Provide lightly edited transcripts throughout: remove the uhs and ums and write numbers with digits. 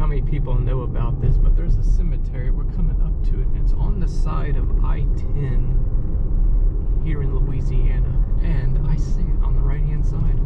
how many people know about this, but there's a cemetery. We're coming up to it. It's on the side of I-10 here in Louisiana, and I see it on the right-hand side.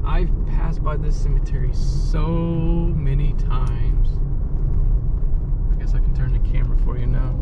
I've passed by this cemetery so many times. I guess I can turn the camera for you now.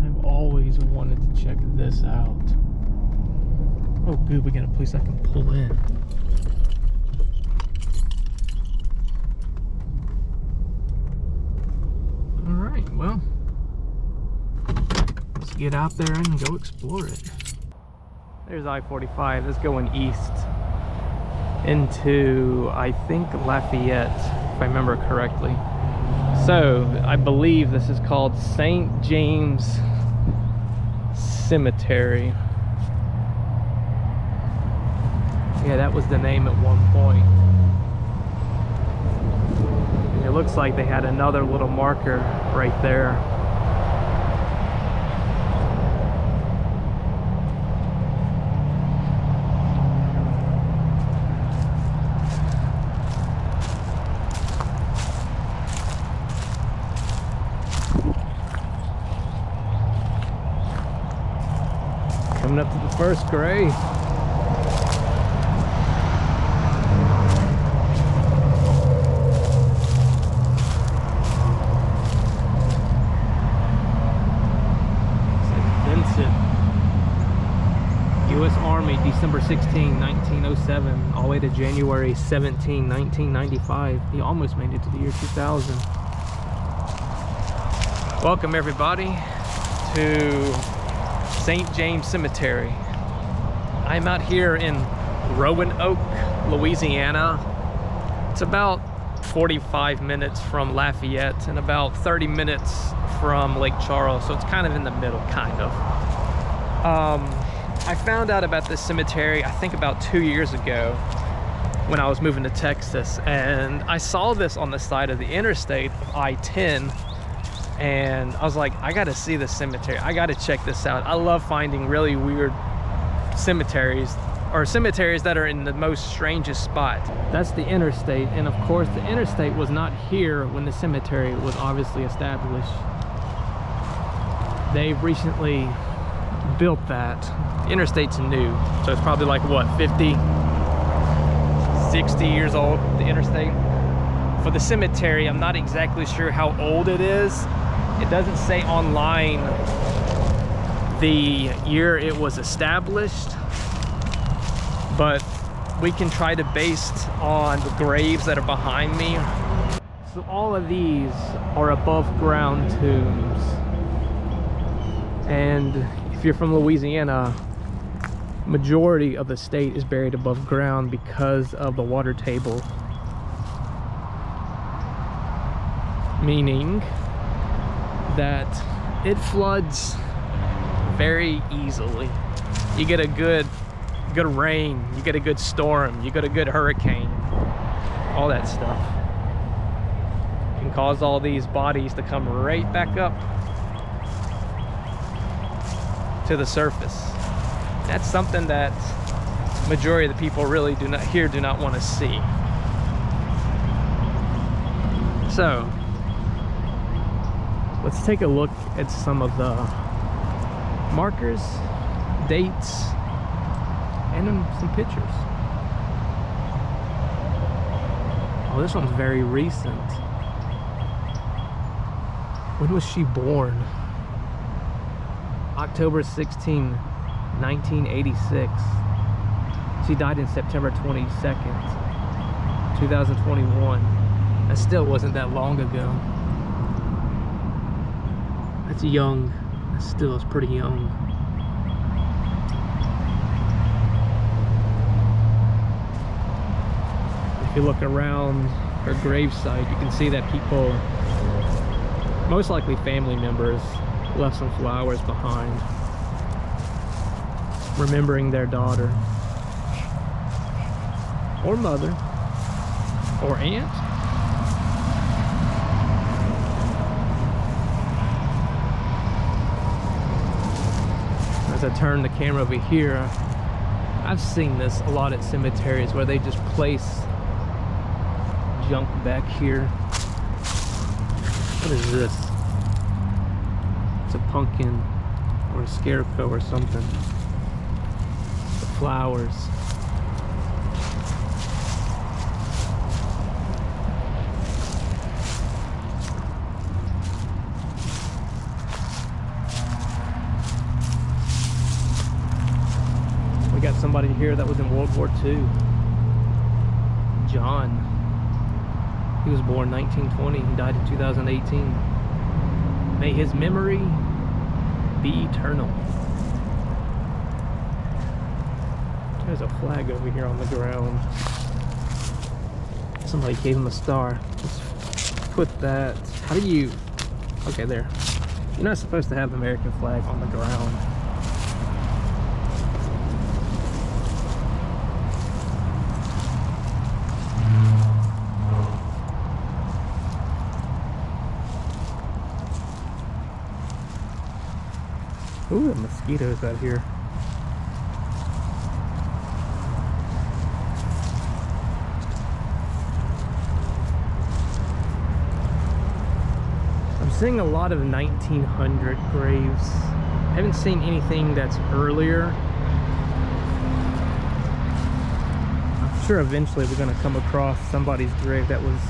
I've always wanted to check this out. Oh, good, we got a place I can pull in. All right, well, let's get out there and go explore it. There's I-45. That's going east into, I think, Lafayette, if I remember correctly. So, I believe this is called St. James Cemetery. Yeah, that was the name at one point. And it looks like they had another little marker right there. Coming up to the first grave. U.S. Army, December 16, 1907, all the way to January 17, 1995. He almost made it to the year 2000. Welcome everybody to St. James Cemetery. I'm out here in Roanoke, Louisiana. It's about 45 minutes from Lafayette and about 30 minutes from Lake Charles, so it's kind of in the middle, kind of. I found out about this cemetery, I think about 2 years ago when I was moving to Texas, and I saw this on the side of the interstate of I-10, and I was like, I gotta see this cemetery. I gotta check this out. I love finding really weird cemeteries, or cemeteries that are in the most strangest spot. That's the interstate, and of course the interstate was not here when the cemetery was obviously established. They've recently built that. The interstate's new, so it's probably like what, 50, 60 years old, the interstate. For the cemetery, I'm not exactly sure how old it is. It doesn't say online the year it was established, but we can try to base on the graves that are behind me. So all of these are above ground tombs. And if you're from Louisiana, majority of the state is buried above ground because of the water table. Meaning that it floods very easily. You get a good rain, you get a good storm, you get a good hurricane, all that stuff can cause all these bodies to come right back up to the surface. That's something that majority of the people really do not want to see. So let's take a look at some of the markers, dates, and some pictures. Oh, this one's very recent. When was she born? October 16, 1986. She died in September 22nd, 2021. That still wasn't that long ago. That's young. That still is pretty young. If you look around her gravesite, you can see that people, most likely family members, left some flowers behind, remembering their daughter, or mother, or aunt. As I turn the camera over here, I've seen this a lot at cemeteries where they just place junk back here. What is this? It's a pumpkin or a scarecrow or something. The flowers. We got somebody here that was in World War II. John. He was born 1920. He died in 2018. May his memory be eternal. There's a flag over here on the ground. Somebody gave him a star. Let's put that. How do you... Okay, there. You're not supposed to have the American flag on the ground. Ooh, the mosquitoes out here. I'm seeing a lot of 1900 graves. I haven't seen anything that's earlier. I'm sure eventually we're going to come across somebody's grave that was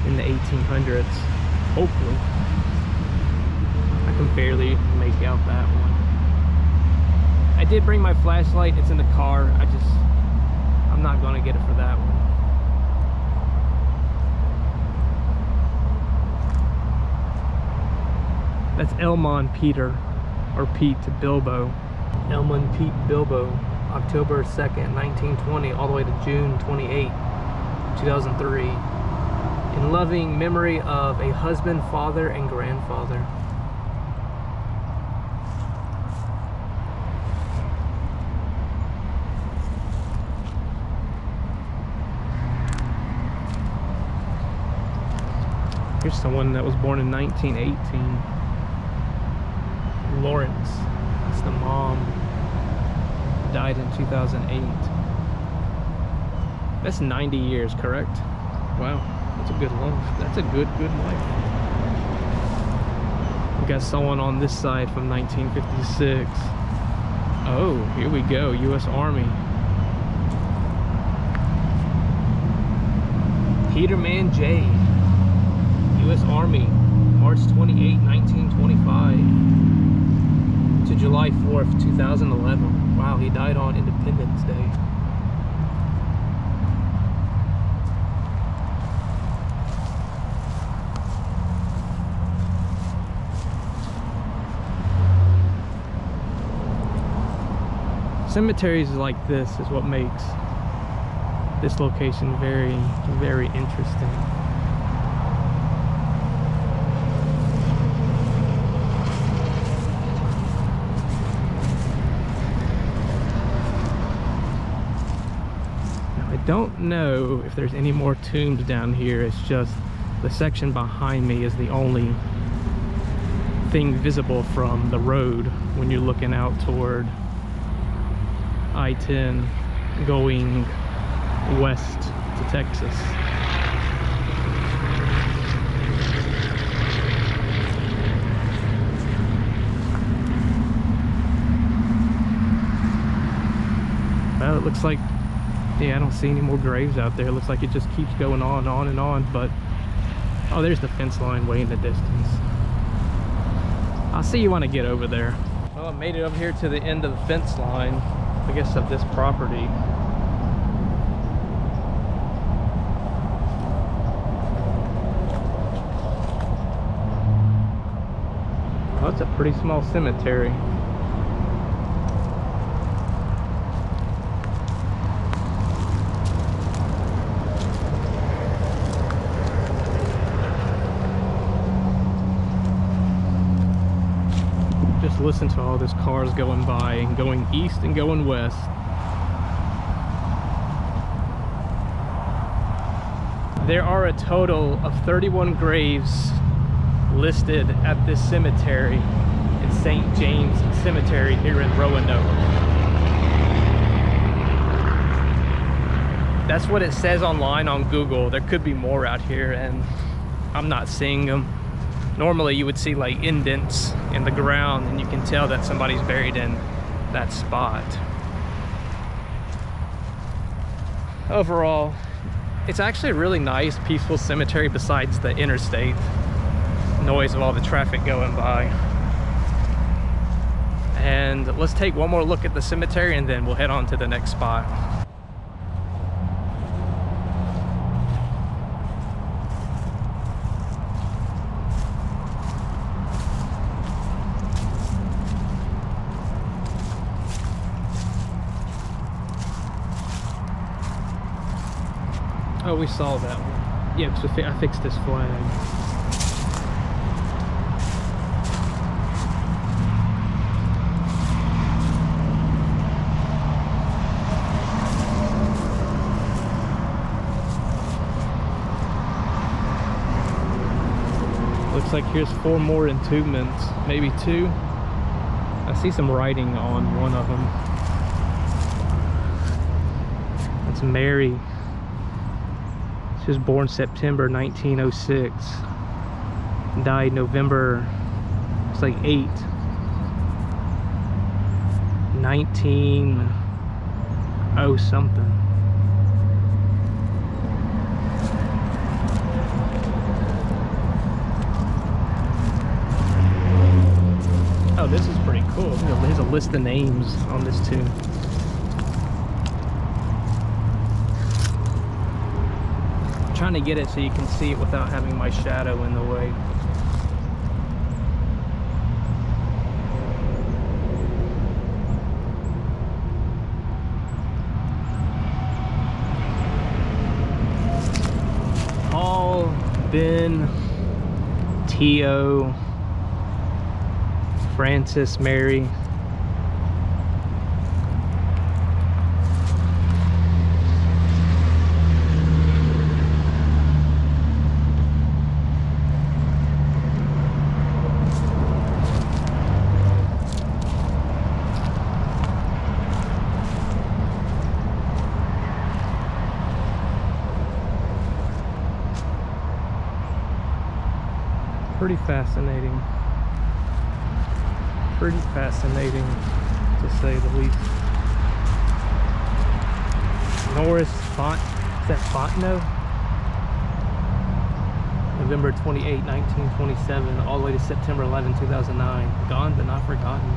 in the 1800s. Hopefully. I can barely make out that one. I did bring my flashlight. It's in the car. I'm not going to get it for that one. That's Elmon Peter, or Pete Bilbo. Elmon Pete Bilbo, October 2nd, 1920, all the way to June 28, 2003. In loving memory of a husband, father, and grandfather. Here's someone that was born in 1918. Lawrence. That's the mom. Died in 2008. That's 90 years, correct? Wow, that's a good life. That's a good life. We got someone on this side from 1956. Oh, here we go, U.S. Army. Peterman J. U.S. Army, March 28, 1925 to July 4th, 2011. Wow, he died on Independence Day. Cemeteries like this is what makes this location very, very interesting. Now, I don't know if there's any more tombs down here. It's just the section behind me is the only thing visible from the road when you're looking out toward I-10 going west to Texas. Well, it looks like, yeah, I don't see any more graves out there. It looks like it just keeps going on and on, but oh, there's the fence line way in the distance. I'll see you when I get over there. Well, I made it over here to the end of the fence line, I guess, of this property. Well, it's a pretty small cemetery. Just listen to all these cars going by and going east and going west. There are a total of 31 graves listed at this cemetery in St. James Cemetery here in Roanoke. That's what it says online on Google. There could be more out here, and I'm not seeing them. Normally you would see like indents in the ground, and you can tell that somebody's buried in that spot. Overall, it's actually a really nice, peaceful cemetery besides the interstate noise of all the traffic going by. And let's take one more look at the cemetery, and then we'll head on to the next spot. Oh, we saw that one. Yeah, so I fixed this flag. Looks like here's 4 more entombments, maybe 2. I see some writing on one of them. That's Mary. She was born September 1906. Died November, it's like 8. 19 oh something. Oh, this is pretty cool. There's a list of names on this too. I'm trying to get it so you can see it without having my shadow in the way. Paul, Ben, T.O., Francis, Mary. Pretty fascinating. Pretty fascinating, to say the least. Norris Font, is that Fontenot? November 28, 1927, all the way to September 11, 2009. Gone but not forgotten.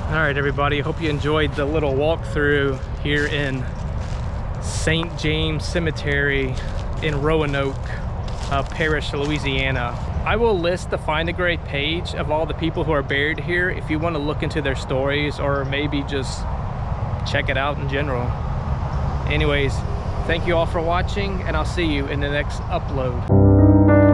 All right, everybody, hope you enjoyed the little walkthrough here in St. James Cemetery in Roanoke Parish, Louisiana. I will list the Find a Grave page of all the people who are buried here if you want to look into their stories, or maybe just check it out in general. Anyways, thank you all for watching, and I'll see you in the next upload.